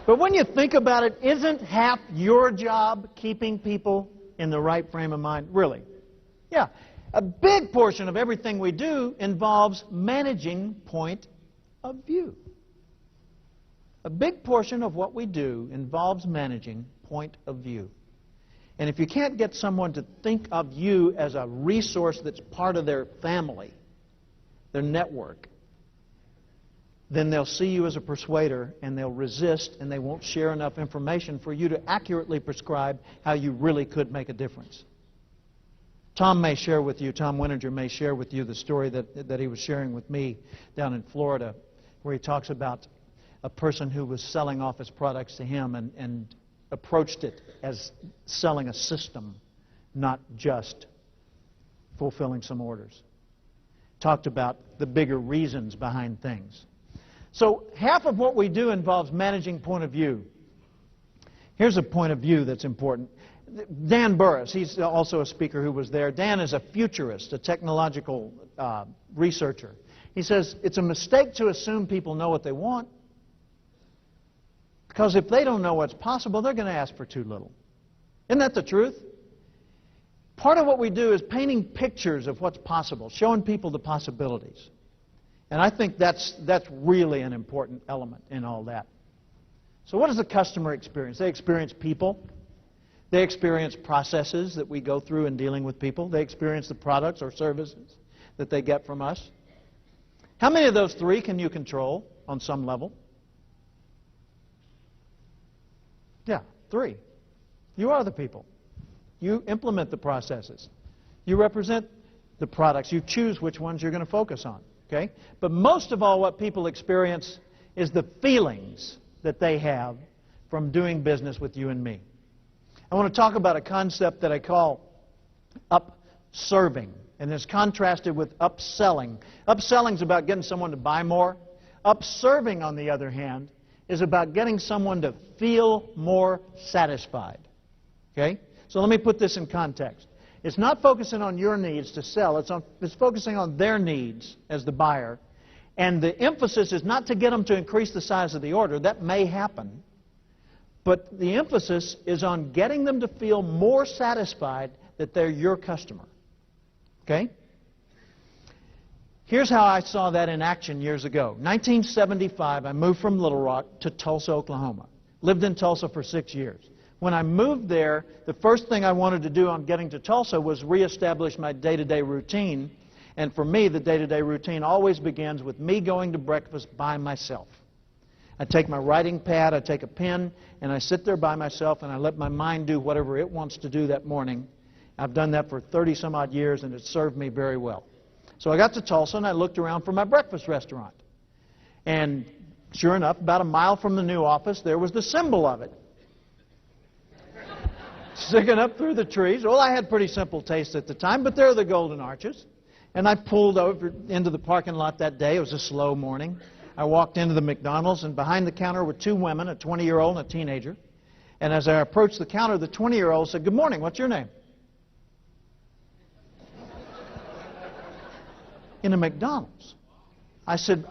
But when you think about it, isn't half your job keeping people in the right frame of mind? Really? Yeah. A big portion of everything we do involves managing point of view. A big portion of what we do involves managing point of view. And if you can't get someone to think of you as a resource that's part of their family, their network, then they'll see you as a persuader and they'll resist and they won't share enough information for you to accurately prescribe how you really could make a difference. Tom Winninger may share with you the story that he was sharing with me down in Florida, where he talks about a person who was selling off his products to him and approached it as selling a system, not just fulfilling some orders. Talked about the bigger reasons behind things. So half of what we do involves managing point of view. Here's a point of view that's important. Dan Burris, he's also a speaker who was there. Dan is a futurist, a technological researcher. He says it's a mistake to assume people know what they want, because if they don't know what's possible, they're going to ask for too little. Isn't that the truth? Part of what we do is painting pictures of what's possible, showing people the possibilities. And I think that's really an important element in all that. So what does the customer experience? They experience people. They experience processes that we go through in dealing with people. They experience the products or services that they get from us. How many of those three can you control on some level? Yeah, three. You are the people. You implement the processes. You represent the products. You choose which ones you're going to focus on. Okay? But most of all, what people experience is the feelings that they have from doing business with you and me. I want to talk about a concept that I call upserving, and it's contrasted with upselling. Upselling is about getting someone to buy more. Upserving, on the other hand, is about getting someone to feel more satisfied. Okay? So let me put this in context. It's not focusing on your needs to sell. It's focusing on their needs as the buyer. And the emphasis is not to get them to increase the size of the order. That may happen. But the emphasis is on getting them to feel more satisfied that they're your customer. Okay? Here's how I saw that in action years ago. 1975, I moved from Little Rock to Tulsa, Oklahoma. Lived in Tulsa for 6 years. When I moved there, the first thing I wanted to do on getting to Tulsa was reestablish my day-to-day routine. And for me, the day-to-day routine always begins with me going to breakfast by myself. I take my writing pad, I take a pen, and I sit there by myself and I let my mind do whatever it wants to do that morning. I've done that for 30-some-odd years, and it's served me very well. So I got to Tulsa and I looked around for my breakfast restaurant. And Sure enough, about a mile from the new office, there was the symbol of it, sticking up through the trees. Well, I had pretty simple taste at the time, but there are the golden arches. And I pulled over into the parking lot that day. It was a slow morning. I walked into the McDonald's, and behind the counter were two women, a 20-year-old and a teenager. And as I approached the counter, the 20-year-old said, "Good morning, what's your name?" In a McDonald's. I said,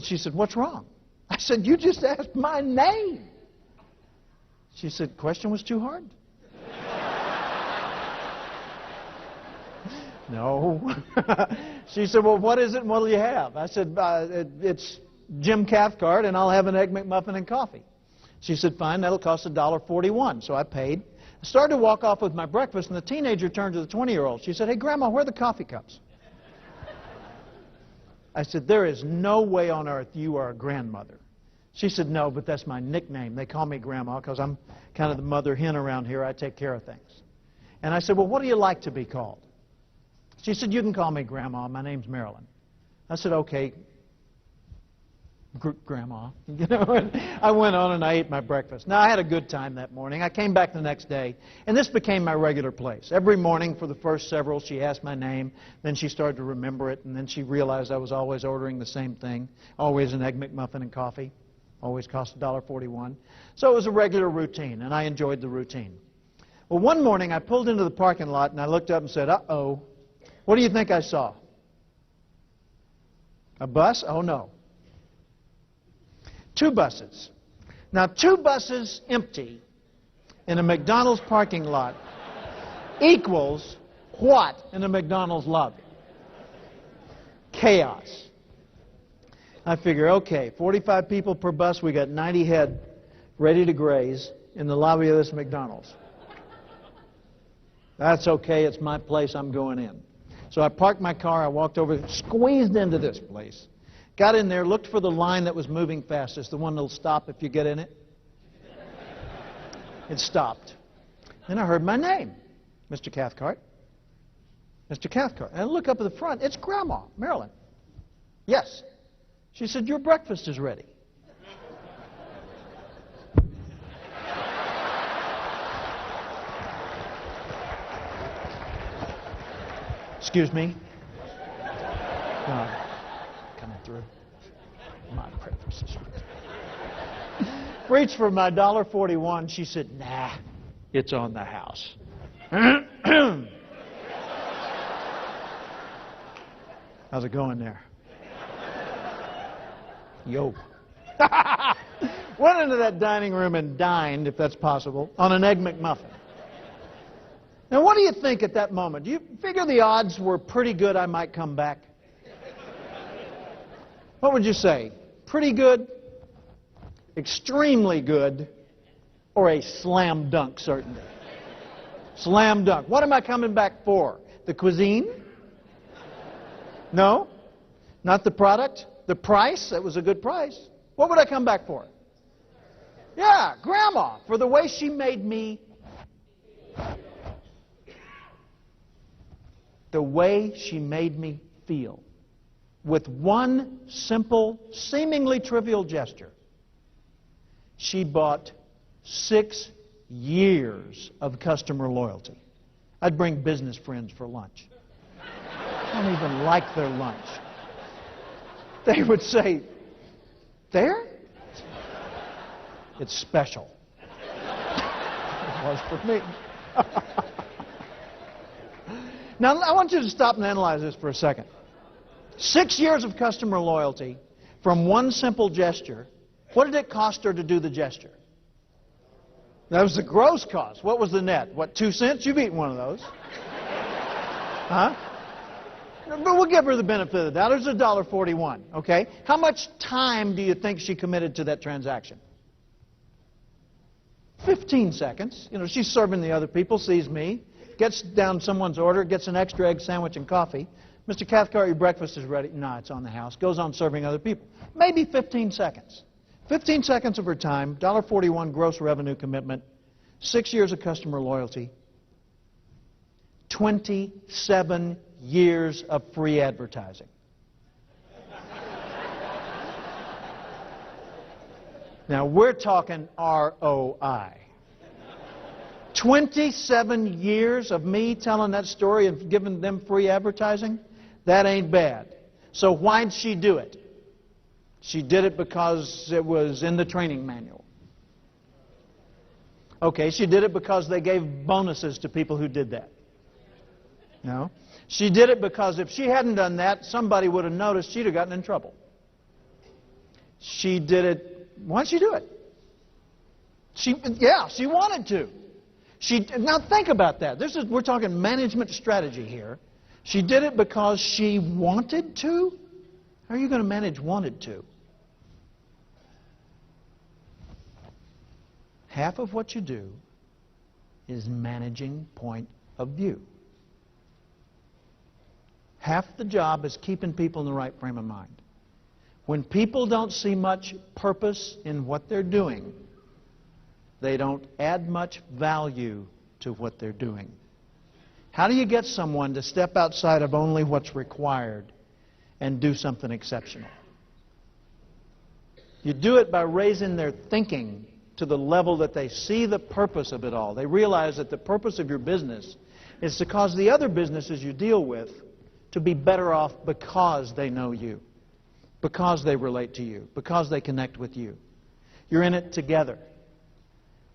she said, "What's wrong?" I said, "You just asked my name." She said, "Question was too hard?" No. She said, "Well, what is it and what'll you have?" I said, "It's Jim Cathcart, and I'll have an Egg McMuffin and coffee." She said, "Fine, that'll cost $1.41. So I paid. I started to walk off with my breakfast, and the teenager turned to the 20-year-old. She said, "Hey, Grandma, where are the coffee cups?" I said, "There is no way on earth you are a grandmother." She said, "No, but that's my nickname. They call me Grandma because I'm kind of the mother hen around here. I take care of things." And I said, "Well, what do you like to be called?" She said, "You can call me Grandma. My name's Marilyn." I said, "Okay, Grandma." You know, and I went on and I ate my breakfast. Now, I had a good time that morning. I came back the next day, and this became my regular place. Every morning for the first several, she asked my name. Then she started to remember it, and then she realized I was always ordering the same thing, always an Egg McMuffin and coffee. Always cost $1.41. So it was a regular routine, and I enjoyed the routine. Well, one morning I pulled into the parking lot, and I looked up and said, "Uh-oh. What do you think I saw?" A bus? Oh, no. Two buses. Now, two buses empty in a McDonald's parking lot equals what in a McDonald's lobby? Chaos. I figure, okay, 45 people per bus, we got 90 head ready to graze in the lobby of this McDonald's. That's okay, it's my place, I'm going in. So I parked my car, I walked over, squeezed into this place. Got in there, looked for the line that was moving fastest, the one that'll stop if you get in it. It stopped. Then I heard my name, Mr. Cathcart. Mr. Cathcart. And I look up at the front, it's Grandma, Marilyn. Yes. She said, "Your breakfast is ready." Excuse me. Coming through. My breakfast is ready. Reached for my $1.41. She said, "Nah, it's on the house." How's it going there? Yo. Went into that dining room and dined, if that's possible, on an Egg McMuffin. Now, what do you think at that moment? Do you figure the odds were pretty good I might come back? What would you say? Pretty good, extremely good, or a slam dunk certainty? Slam dunk. What am I coming back for? The cuisine? No? Not the product? The price? That was a good price. What would I come back for? Yeah, Grandma, for the way she made me. The way she made me feel. With one simple, seemingly trivial gesture, she bought 6 years of customer loyalty. I'd bring business friends for lunch. I don't even like their lunch. They would say, "There? It's special." It was for me. Now, I want you to stop and analyze this for a second. 6 years of customer loyalty from one simple gesture. What did it cost her to do the gesture? That was the gross cost. What was the net? What, 2 cents? You've eaten one of those. Huh? But we'll give her the benefit of the doubt. It was $1.41, okay? How much time do you think she committed to that transaction? 15 seconds. You know, she's serving the other people, sees me, gets down someone's order, gets an extra egg sandwich and coffee. "Mr. Cathcart, your breakfast is ready." "No, it's on the house." Goes on serving other people. Maybe 15 seconds. 15 seconds of her time, $1.41 gross revenue commitment, 6 years of customer loyalty, 27 years of free advertising. Now, we're talking ROI. 27 years of me telling that story and giving them free advertising? That ain't bad. So why'd she do it? She did it because it was in the training manual. Okay, she did it because they gave bonuses to people who did that. No. She did it because if she hadn't done that, somebody would have noticed, she'd have gotten in trouble. She did it. Why'd she do it? She wanted to. Now think about that. We're talking management strategy here. She did it because she wanted to? How are you going to manage wanted to? Half of what you do is managing point of view. Half the job is keeping people in the right frame of mind. When people don't see much purpose in what they're doing, they don't add much value to what they're doing. How do you get someone to step outside of only what's required and do something exceptional? You do it by raising their thinking to the level that they see the purpose of it all. They realize that the purpose of your business is to cause the other businesses you deal with to be better off because they know you, because they relate to you, because they connect with you. You're in it together.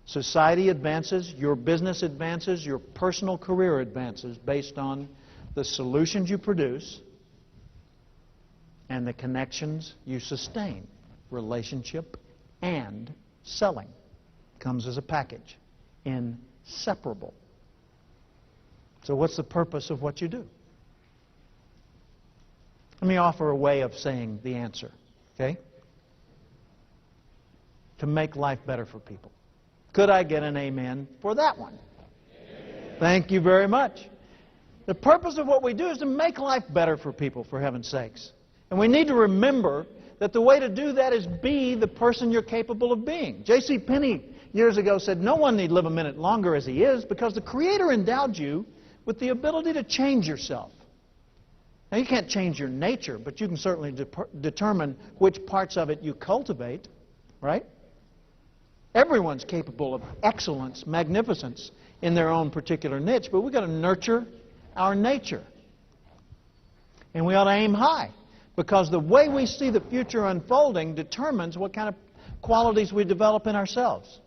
Society advances, your business advances, your personal career advances based on the solutions you produce and the connections you sustain. Relationship and selling comes as a package, inseparable. So what's the purpose of what you do? Let me offer a way of saying the answer, okay? To make life better for people. Could I get an amen for that one? Amen. Thank you very much. The purpose of what we do is to make life better for people, for heaven's sakes. And we need to remember that the way to do that is be the person you're capable of being. J.C. Penney years ago said, no one need live a minute longer as he is because the Creator endowed you with the ability to change yourself. Now, you can't change your nature, but you can certainly determine which parts of it you cultivate, right? Everyone's capable of excellence, magnificence in their own particular niche, but we've got to nurture our nature. And we ought to aim high, because the way we see the future unfolding determines what kind of qualities we develop in ourselves.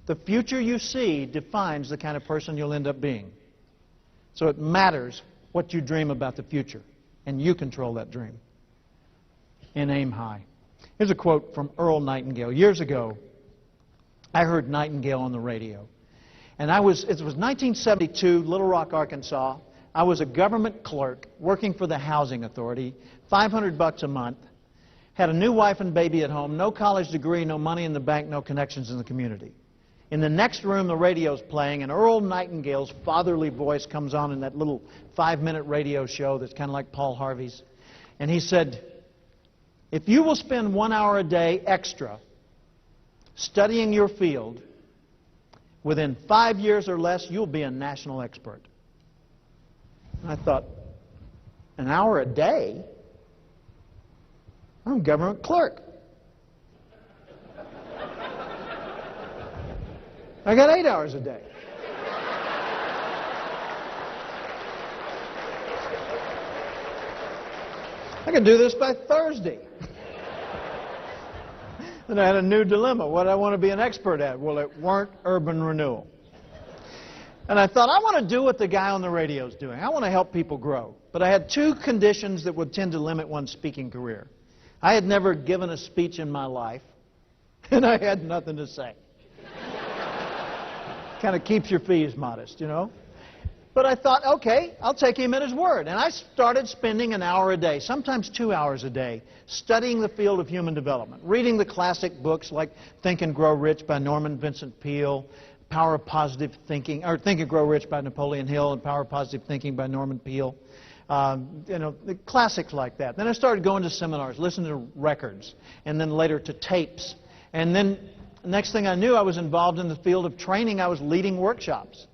The future you see defines the kind of person you'll end up being. So it matters what you dream about the future, and you control that dream. And aim high. Here's a quote from Earl Nightingale. Years ago, I heard Nightingale on the radio. And it was 1972, Little Rock, Arkansas. I was a government clerk working for the Housing Authority, $500 a month, had a new wife and baby at home, no college degree, no money in the bank, no connections in the community. In the next room, the radio's playing, and Earl Nightingale's fatherly voice comes on in that little 5-minute radio show that's kind of like Paul Harvey's. And he said, if you will spend 1 hour a day extra studying your field, within 5 years or less, you'll be a national expert. And I thought, an hour a day? I'm a government clerk. I got 8 hours a day. I can do this by Thursday. Then I had a new dilemma. What did I want to be an expert at? Well, it weren't urban renewal. And I thought, I want to do what the guy on the radio is doing. I want to help people grow. But I had two conditions that would tend to limit one's speaking career. I had never given a speech in my life, and I had nothing to say. Kind of keeps your fees modest, you know. But I thought, okay, I'll take him at his word. And I started spending an hour a day, sometimes 2 hours a day, studying the field of human development, reading the classic books like Think and Grow Rich by Norman Vincent Peale, Power of Positive Thinking, or Think and Grow Rich by Napoleon Hill, and Power of Positive Thinking by Norman Peale. You know, the classics like that. Then I started going to seminars, listening to records, and then later to tapes. And then next thing I knew, I was involved in the field of training. I was leading workshops.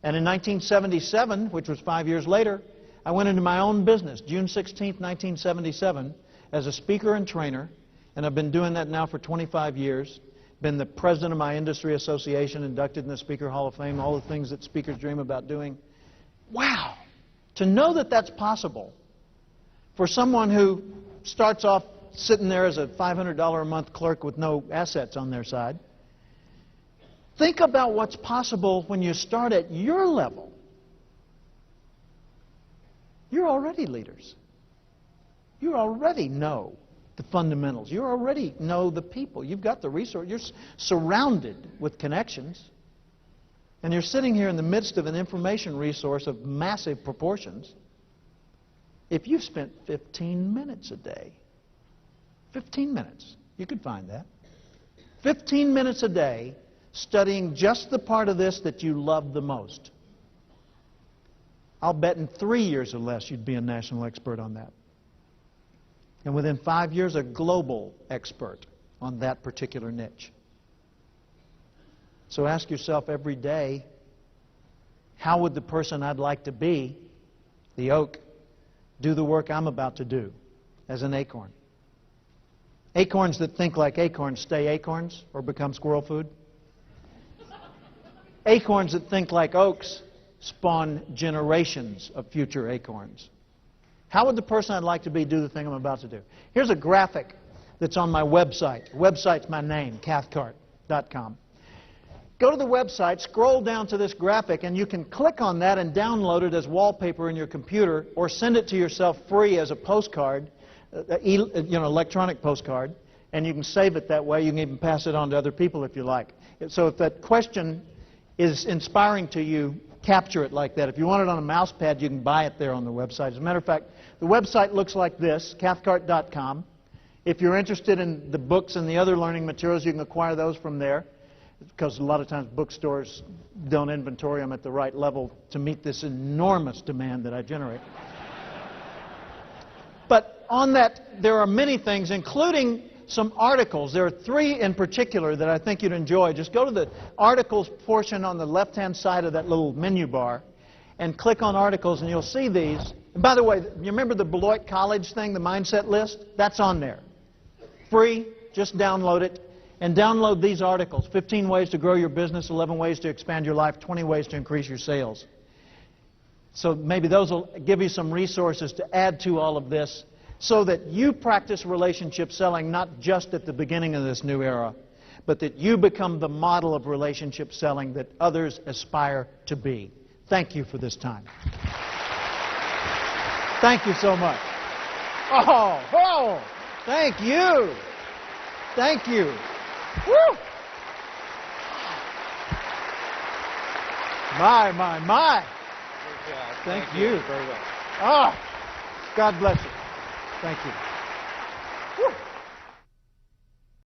And in 1977, which was 5 years later, I went into my own business, June 16, 1977, as a speaker and trainer. And I've been doing that now for 25 years. been the president of my industry association, inducted in the Speaker Hall of Fame, all the things that speakers dream about doing. Wow! To know that that's possible for someone who starts off sitting there as a $500 a month clerk with no assets on their side. Think about what's possible when you start at your level. You're already leaders. You already know the fundamentals. You already know the people. You've got the resource. You're surrounded with connections. And you're sitting here in the midst of an information resource of massive proportions. If you've spent 15 minutes a day, 15 minutes, you could find that. 15 minutes a day studying just the part of this that you love the most. I'll bet in 3 years or less you'd be a national expert on that. And within 5 years, a global expert on that particular niche. So ask yourself every day, how would the person I'd like to be, the oak, do the work I'm about to do as an acorn? Acorns that think like acorns stay acorns or become squirrel food. Acorns that think like oaks spawn generations of future acorns. How would the person I'd like to be do the thing I'm about to do? Here's a graphic that's on my website. The website's my name, Cathcart.com. Go to the website, scroll down to this graphic, and you can click on that and download it as wallpaper in your computer or send it to yourself free as a postcard, electronic postcard, and you can save it that way. You can even pass it on to other people if you like. So if that question is inspiring to you, capture it like that. If you want it on a mouse pad, you can buy it there on the website. As a matter of fact, the website looks like this, Cathcart.com. If you're interested in the books and the other learning materials, you can acquire those from there, because a lot of times bookstores don't inventory them at the right level to meet this enormous demand that I generate. But on that, there are many things, including some articles. There are 3 in particular that I think you'd enjoy. Just go to the articles portion on the left-hand side of that little menu bar and click on articles, and you'll see these. And by the way, you remember the Beloit College thing, the mindset list? That's on there. Free. Just download it. And download these articles. 15 ways to grow your business, 11 ways to expand your life, 20 ways to increase your sales. So maybe those will give you some resources to add to all of this so that you practice relationship selling not just at the beginning of this new era, but that you become the model of relationship selling that others aspire to be. Thank you for this time. Thank you so much. Oh, thank you. Thank you. Woo! My. Thank you. Very well. Oh, God bless you. Thank you.